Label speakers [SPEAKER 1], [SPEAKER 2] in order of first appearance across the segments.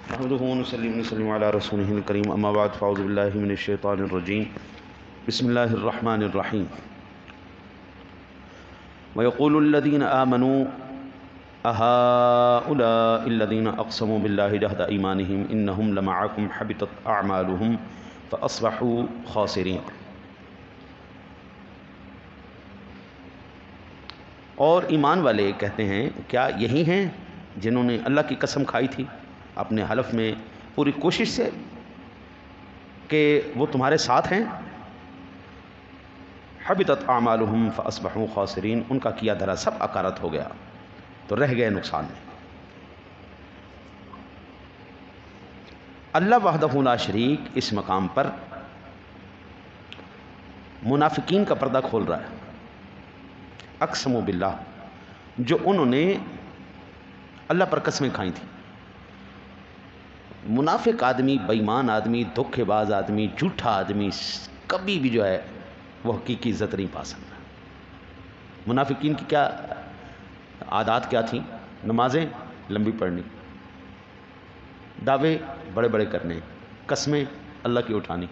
[SPEAKER 1] نحمده ونصلي على رسوله الكريم اما بعد فاعوذ بالله من الشيطان الرجيم بسم الله الرحمن الرحيم ويقول الذين آمنوا أهؤلاء الذين أقسموا بالله جهد أيمانهم إنهم لمعكم حبطت أعمالهم فأصبحوا خاسرين۔ اور ایمان والے کہتے ہیں کیا یہی ہیں جنہوں نے اللہ کی قسم کھائی تھی اپنے حلف میں پوری کوشش سے کہ وہ تمہارے ساتھ ہیں؟ حبطت اعمالهم فاصبحوا خاسرین، ان کا کیا دھرا سب اکارت ہو گیا تو رہ گئے نقصان میں۔ اللہ وحدہ لا شریک اس مقام پر منافقین کا پردہ کھول رہا ہے۔ اقسموا باللہ، جو انہوں نے اللہ پر قسمیں کھائی تھیں۔ منافق آدمی، بے ایمان آدمی، دھوکے باز آدمی، جھوٹا آدمی کبھی بھی جو ہے وہ حقیقی عزت نہیں پا سکتا۔ منافقین کی کیا عادات کیا تھیں؟ نمازیں لمبی پڑھنی، دعوے بڑے بڑے کرنے، قسمیں اللہ کی اٹھانی،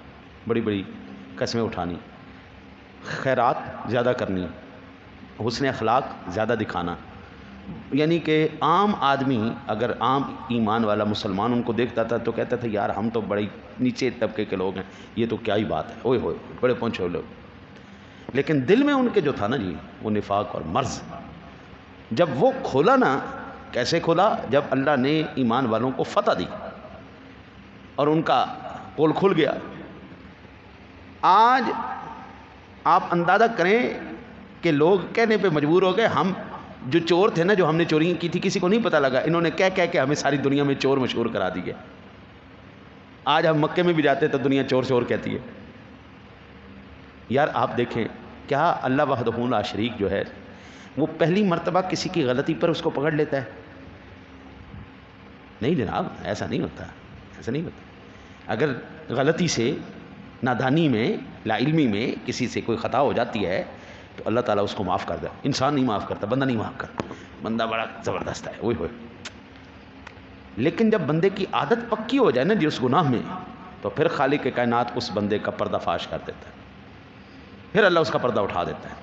[SPEAKER 1] بڑی بڑی قسمیں اٹھانی، خیرات زیادہ کرنی، حسن اخلاق زیادہ دکھانا۔ یعنی کہ عام آدمی اگر عام ایمان والا مسلمان ان کو دیکھتا تھا تو کہتا تھا یار ہم تو بڑے نیچے طبقے کے لوگ ہیں، یہ تو کیا ہی بات ہے، اوئے ہوئے بڑے پہنچے ہوئے لوگ۔ لیکن دل میں ان کے جو تھا نا جی وہ نفاق اور مرض، جب وہ کھولا نا، کیسے کھولا؟ جب اللہ نے ایمان والوں کو فتح دی اور ان کا پول کھل گیا۔ آج آپ اندازہ کریں کہ لوگ کہنے پہ مجبور ہو گئے ہم جو چور تھے نا، جو ہم نے چوری کی تھی کسی کو نہیں پتہ لگا، انہوں نے کہہ کے ہمیں ساری دنیا میں چور مشہور کرا دی گیا۔ آج ہم مکے میں بھی جاتے تو دنیا چور چور کہتی ہے۔ یار آپ دیکھیں کیا اللہ وحدہ لا شریک جو ہے وہ پہلی مرتبہ کسی کی غلطی پر اس کو پکڑ لیتا ہے؟ نہیں جناب، ایسا نہیں ہوتا، ایسا نہیں ہوتا۔ اگر غلطی سے، نادانی میں، لا علمی میں کسی سے کوئی خطا ہو جاتی ہے تو اللہ تعالیٰ اس کو معاف کر دے۔ انسان نہیں معاف کرتا، بندہ نہیں معاف کرتا، بندہ بڑا زبردست ہے، اوئے ہوئے۔ لیکن جب بندے کی عادت پکی ہو جائے نا جی اس گناہ میں، تو پھر خالق کائنات اس بندے کا پردہ فاش کر دیتا ہے، پھر اللہ اس کا پردہ اٹھا دیتا ہے۔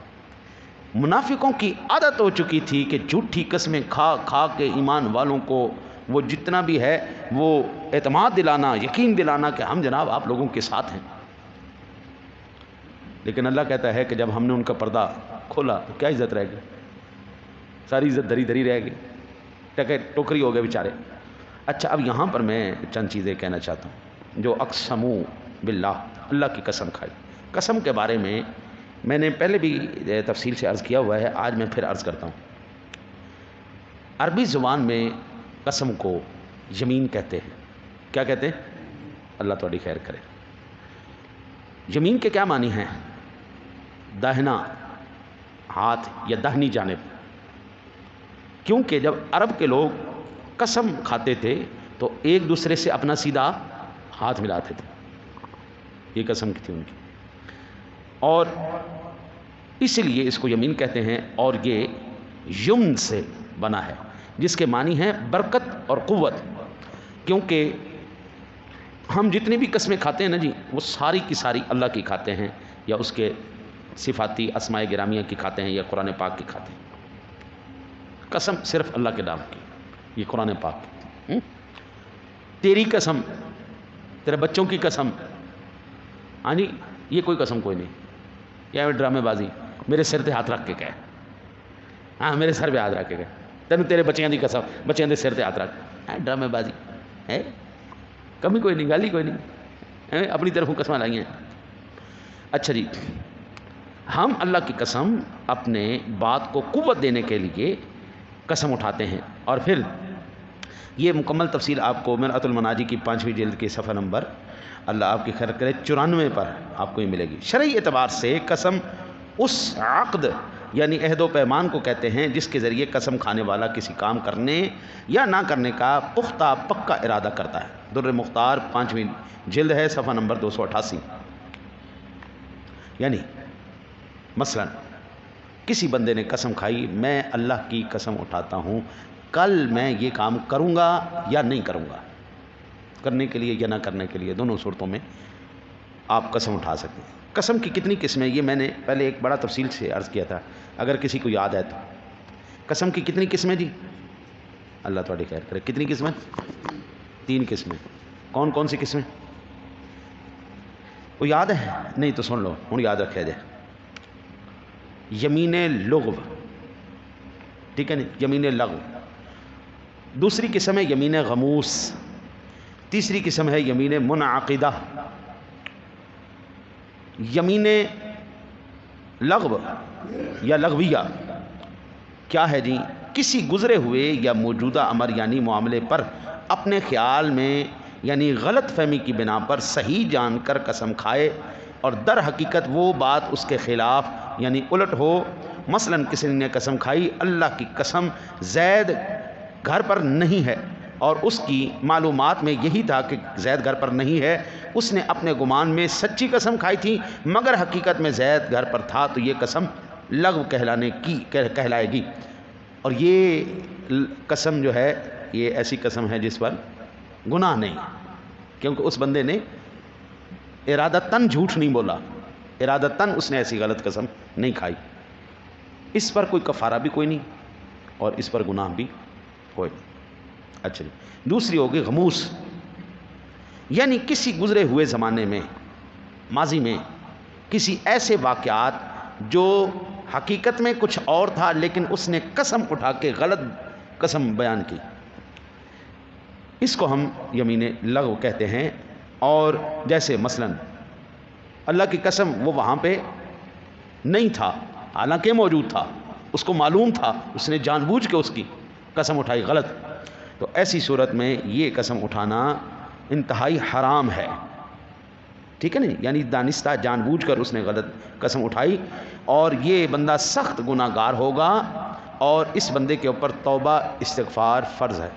[SPEAKER 1] منافقوں کی عادت ہو چکی تھی کہ جھوٹی قسمیں کھا کھا کے ایمان والوں کو وہ جتنا بھی ہے وہ اعتماد دلانا، یقین دلانا کہ ہم جناب آپ لوگوں کے ساتھ ہیں۔ لیکن اللہ کہتا ہے کہ جب ہم نے ان کا پردہ کھولا تو کیا عزت رہ گئی؟ ساری عزت دری دری رہ گئی، ٹکے ٹوکری ہو گئے بیچارے۔ اچھا، اب یہاں پر میں چند چیزیں کہنا چاہتا ہوں۔ جو اقسموا باللہ، اللہ کی قسم کھائی، قسم کے بارے میں نے پہلے بھی تفصیل سے عرض کیا ہوا ہے، آج میں پھر عرض کرتا ہوں۔ عربی زبان میں قسم کو یمین کہتے ہیں۔ کیا کہتے ہیں؟ اللہ تھوڑی خیر کرے۔ یمین کے کیا معنی ہیں؟ داہنا ہاتھ یا داہنی جانب، کیونکہ جب عرب کے لوگ قسم کھاتے تھے تو ایک دوسرے سے اپنا سیدھا ہاتھ ملاتے تھے، یہ قسم کی تھی ان کی، اور اس لیے اس کو یمین کہتے ہیں۔ اور یہ یمن سے بنا ہے جس کے معنی ہیں برکت اور قوت، کیونکہ ہم جتنی بھی قسمیں کھاتے ہیں نا جی وہ ساری کی ساری اللہ کی کھاتے ہیں، یا اس کے صفاتی اسماء گرامیہ کی کھاتے ہیں، یا قرآن پاک کی کھاتے ہیں۔ قسم صرف اللہ کے نام کی، یہ قرآن پاک۔ تیری قسم، تیرے بچوں کی قسم، ہاں جی یہ کوئی قسم کوئی نہیں، یا ڈرامے بازی، میرے سر تے ہاتھ رکھ کے کہے، ہاں میرے سر پہ ہاتھ رکھ کے کہے تینوں تیرے بچیاں دی قسم، بچیاں دے سر تے ہاتھ رکھ، ڈرامے بازی ہے، کمی کوئی نہیں، گالی کوئی نہیں، اپنی طرف قسمیں لائی ہیں۔ اچھا جی، ہم اللہ کی قسم اپنے بات کو قوت دینے کے لیے قسم اٹھاتے ہیں، اور پھر یہ مکمل تفصیل آپ کو مرآۃ المناجی کی 5ویں جلد کے صفحہ نمبر، اللہ آپ کی خیر کرے، 94 پر آپ کو یہ ملے گی۔ شرعی اعتبار سے قسم اس عقد یعنی عہد و پیمان کو کہتے ہیں جس کے ذریعے قسم کھانے والا کسی کام کرنے یا نہ کرنے کا پختہ پکا ارادہ کرتا ہے۔ در مختار 5ویں جلد ہے، صفحہ نمبر 288۔ یعنی مثلا کسی بندے نے قسم کھائی، میں اللہ کی قسم اٹھاتا ہوں کل میں یہ کام کروں گا یا نہیں کروں گا، کرنے کے لیے یا نہ کرنے کے لیے، دونوں صورتوں میں آپ قسم اٹھا سکتے ہیں۔ قسم کی کتنی قسمیں، یہ میں نے پہلے ایک بڑا تفصیل سے عرض کیا تھا، اگر کسی کو یاد ہے تو۔ قسم کی کتنی قسمیں جی؟ اللہ تھوڑی خیر کرے۔ کتنی قسمیں؟ 3 قسمیں۔ کون کون سی قسمیں؟ وہ یاد ہے؟ نہیں تو سن لو، ہوں یاد رکھا جائے۔ یمین لغو، ٹھیک ہے نا، یمین لغو۔ دوسری قسم ہے یمین غموس۔ تیسری قسم ہے یمین منعقدہ۔ یمین لغو یا لغویہ کیا ہے جی؟ کسی گزرے ہوئے یا موجودہ امر یعنی معاملے پر اپنے خیال میں یعنی غلط فہمی کی بنا پر صحیح جان کر قسم کھائے اور در حقیقت وہ بات اس کے خلاف یعنی الٹ ہو۔ مثلا کسی نے قسم کھائی اللہ کی قسم زید گھر پر نہیں ہے، اور اس کی معلومات میں یہی تھا کہ زید گھر پر نہیں ہے، اس نے اپنے گمان میں سچی قسم کھائی تھی مگر حقیقت میں زید گھر پر تھا، تو یہ قسم لغو کہلائے گی۔ اور یہ قسم جو ہے یہ ایسی قسم ہے جس پر گناہ نہیں، کیونکہ اس بندے نے ارادتاً جھوٹ نہیں بولا، ارادتاً اس نے ایسی غلط قسم نہیں کھائی۔ اس پر کوئی کفارہ بھی کوئی نہیں اور اس پر گناہ بھی کوئی نہیں۔ اچھا جی، دوسری ہوگی غموس، یعنی کسی گزرے ہوئے زمانے میں، ماضی میں کسی ایسے واقعات جو حقیقت میں کچھ اور تھا لیکن اس نے قسم اٹھا کے غلط قسم بیان کی، اس کو ہم یمین لغو کہتے ہیں۔ اور جیسے مثلا اللہ کی قسم وہ وہاں پہ نہیں تھا حالانکہ موجود تھا، اس کو معلوم تھا، اس نے جان بوجھ کے اس کی قسم اٹھائی غلط، تو ایسی صورت میں یہ قسم اٹھانا انتہائی حرام ہے، ٹھیک ہے نا، یعنی دانستہ جان بوجھ کر اس نے غلط قسم اٹھائی، اور یہ بندہ سخت گناہ گار ہوگا، اور اس بندے کے اوپر توبہ استغفار فرض ہے۔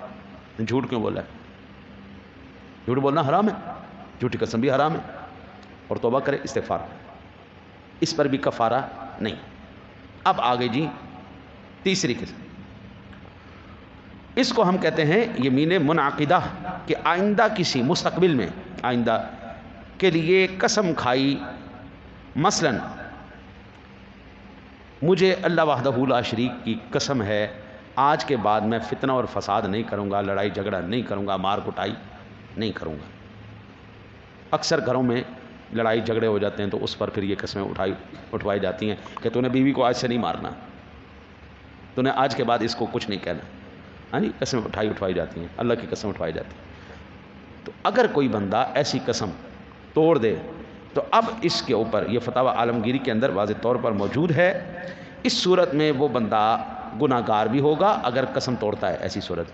[SPEAKER 1] جھوٹ کیوں بولا ہے؟ جھوٹ بولنا حرام ہے، جھوٹی قسم بھی حرام ہے، اور توبہ کرے استغفار، اس پر بھی کفارہ نہیں۔ اب آگے جی تیسری قسم، اس کو ہم کہتے ہیں یمین منعقدہ، کہ آئندہ کسی مستقبل میں آئندہ کے لیے قسم کھائی، مثلا مجھے اللہ وحدہ لا شریک کی قسم ہے آج کے بعد میں فتنہ اور فساد نہیں کروں گا، لڑائی جھگڑا نہیں کروں گا، مار کٹائی نہیں کروں گا۔ اکثر گھروں میں لڑائی جھگڑے ہو جاتے ہیں تو اس پر پھر یہ قسمیں اٹھوائی جاتی ہیں کہ تو نے بیوی کو آج سے نہیں مارنا، تو نے آج کے بعد اس کو کچھ نہیں کہنا، ہاں جی، قسمیں اٹھوائی جاتی ہیں، اللہ کی قسم اٹھوائی جاتی ہے۔ تو اگر کوئی بندہ ایسی قسم توڑ دے تو اب اس کے اوپر یہ فتاوی عالمگیری کے اندر واضح طور پر موجود ہے، اس صورت میں وہ بندہ گناہ گار بھی ہوگا اگر قسم توڑتا ہے۔ ایسی صورت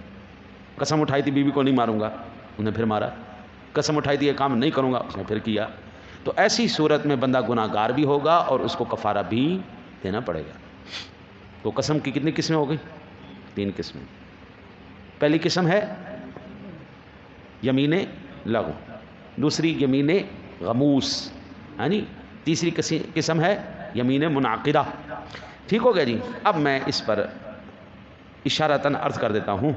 [SPEAKER 1] قسم اٹھائی تھی بیوی کو نہیں ماروں گا، انہیں پھر مارا، قسم اٹھائی تھی یہ کام نہیں کروں گا، اس نے پھر کیا، تو ایسی صورت میں بندہ گناہ گار بھی ہوگا اور اس کو کفارہ بھی دینا پڑے گا۔ تو قسم کی کتنی قسمیں ہو گئی؟ 3 قسمیں۔ پہلی قسم ہے یمین لغو، دوسری یمین غموس، یعنی تیسری قسم ہے یمین منعقدہ۔ ٹھیک ہو گیا جی۔ اب میں اس پر اشارتاً عرض کر دیتا ہوں،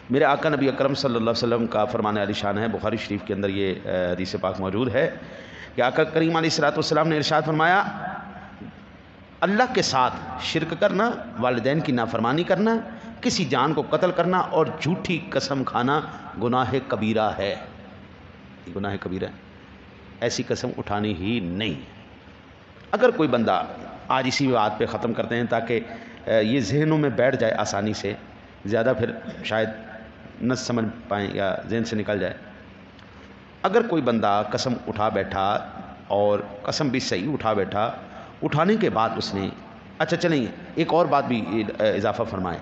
[SPEAKER 1] میرے آقا نبی اکرم صلی اللہ علیہ وسلم کا فرمان عالی شان ہے، بخاری شریف کے اندر یہ حدیث پاک موجود ہے کہ آقا کریم علیہ الصلوۃ والسلام نے ارشاد فرمایا، اللہ کے ساتھ شرک کرنا، والدین کی نافرمانی کرنا، کسی جان کو قتل کرنا اور جھوٹی قسم کھانا گناہ کبیرہ ہے، گناہ کبیرہ ہے، ایسی قسم اٹھانی ہی نہیں۔ اگر کوئی بندہ آج اسی بات پہ ختم کرتے ہیں تاکہ یہ ذہنوں میں بیٹھ جائے آسانی سے، زیادہ پھر شاید نہ سمجھ پائیں یا ذہن سے نکل جائے۔ اگر کوئی بندہ قسم اٹھا بیٹھا اور قسم بھی صحیح اٹھا بیٹھا، اٹھانے کے بعد اس نے، اچھا چلیں ایک اور بات بھی اضافہ فرمائیں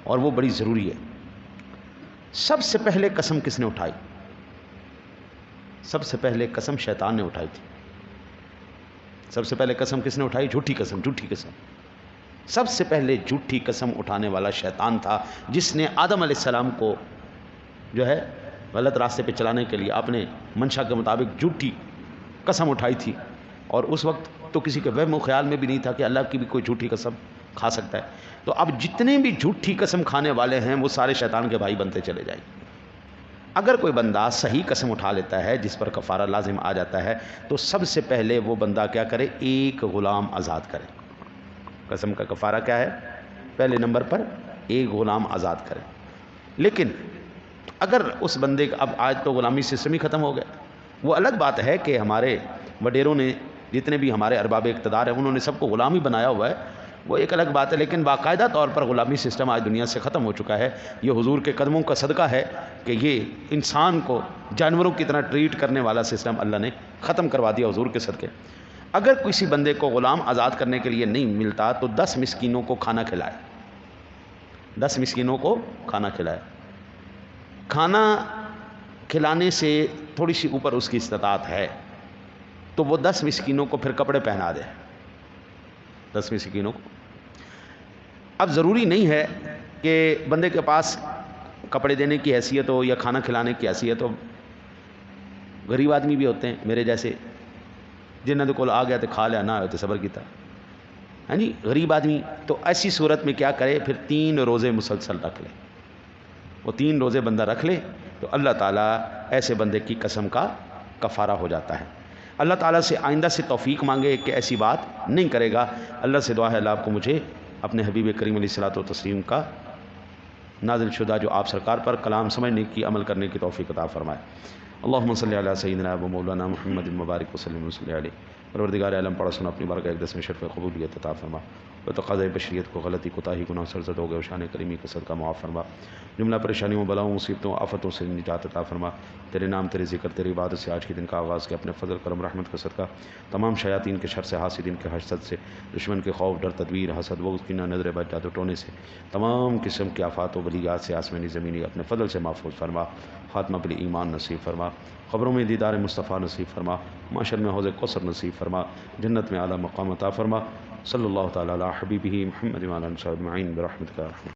[SPEAKER 1] اور وہ بڑی ضروری ہے، سب سے پہلے قسم کس نے اٹھائی؟ سب سے پہلے قسم شیطان نے اٹھائی تھی۔ سب سے پہلے قسم کس نے اٹھائی؟ جھوٹی قسم، جھوٹی قسم۔ سب سے پہلے جھوٹی قسم اٹھانے والا شیطان تھا، جس نے آدم علیہ السلام کو جو ہے غلط راستے پہ چلانے کے لیے اپنے منشا کے مطابق جھوٹی قسم اٹھائی تھی، اور اس وقت تو کسی کے وہم و خیال میں بھی نہیں تھا کہ اللہ کی بھی کوئی جھوٹی قسم کھا سکتا ہے۔ تو اب جتنے بھی جھوٹی قسم کھانے والے ہیں وہ سارے شیطان کے بھائی بنتے چلے جائیں۔ اگر کوئی بندہ صحیح قسم اٹھا لیتا ہے جس پر کفارہ لازم آ جاتا ہے تو سب سے پہلے وہ بندہ کیا کرے؟ ایک غلام آزاد کرے۔ قسم کا کفارہ کیا ہے؟ پہلے نمبر پر ایک غلام آزاد کرے۔ لیکن اگر اس بندے کا اب آج تو غلامی سسٹم ہی ختم ہو گیا، وہ الگ بات ہے کہ ہمارے وڈیروں نے جتنے بھی ہمارے ارباب اقتدار ہیں انہوں نے سب کو غلام ہی بنایا ہوا ہے، وہ ایک الگ بات ہے، لیکن باقاعدہ طور پر غلامی سسٹم آج دنیا سے ختم ہو چکا ہے۔ یہ حضور کے قدموں کا صدقہ ہے کہ یہ انسان کو جانوروں کی طرح ٹریٹ کرنے والا سسٹم اللہ نے ختم کروا دیا حضور کے صدقے۔ اگر کسی بندے کو غلام آزاد کرنے کے لیے نہیں ملتا تو 10 مسکینوں کو کھانا کھلائے، 10 مسکینوں کو کھانا کھلائے۔ کھانا کھلانے سے تھوڑی سی اوپر اس کی استطاعت ہے تو وہ 10 مسکینوں کو پھر کپڑے پہنا دے، 10 مسکینوں کو۔ اب ضروری نہیں ہے کہ بندے کے پاس کپڑے دینے کی حیثیت ہو یا کھانا کھلانے کی حیثیت ہو۔ غریب آدمی بھی ہوتے ہیں میرے جیسے، جنہوں نے کول آ گیا تو کھا لیا، نہ آئے تو صبر کیتا، ہاں جی، غریب آدمی۔ تو ایسی صورت میں کیا کرے؟ پھر 3 روزے مسلسل رکھ لے، وہ 3 روزے بندہ رکھ لے تو اللہ تعالیٰ ایسے بندے کی قسم کا کفارہ ہو جاتا ہے۔ اللہ تعالیٰ سے آئندہ سے توفیق مانگے کہ ایسی بات نہیں کرے گا۔ اللہ سے دعا ہے اللہ آپ کو مجھے اپنے حبیب کریم علیہ الصلوۃ والتسلیم کا نازل شدہ جو آپ سرکار پر کلام سمجھنے کی، عمل کرنے کی توفیق عطا فرمائے۔ اللہم صلی علی سیدنا و مولانا محمد مبارک وسلم وصلی علیہ۔ پروردگار عالم پڑھا سنا اپنی بارگاہ اقدس میں شرف قبولیت عطا فرما، و تقاضۂ بشریت کو غلطی کوتاہی گناہ سرزد ہو گئے و شان کریمی کا صدقہ معاف فرما، جملہ پریشانیوں بلاؤں مصیبتوں آفتوں سے نجات عطا فرما۔ تیرے نام تیرے ذکر تیری عبادت سے آج کے دن کا آغاز کے اپنے فضل کرم رحمت کا صدقہ تمام شیاطین کے شر سے، حاسدین کے حسد سے، دشمن کے خوف ڈر تدبیر حسد بغض کینہ نظر بد جادو ٹونے سے، تمام قسم کے آفات و بلیات سے آسمانی زمینی اپنے فضل سے محفوظ فرما۔ خاتمہ بال ایمان نصیب فرما، قبروں میں دیدار مصطفیٰ نصیب فرما، معاشر میں حوض کوثر نصیب فرما، جنت میں اعلیٰ مقام عطا فرما۔ صلی اللہ تعالیٰ علی حبیبہ محمد وعلی آلہ وصحبہ اجمعین برحمتک یا ارحم۔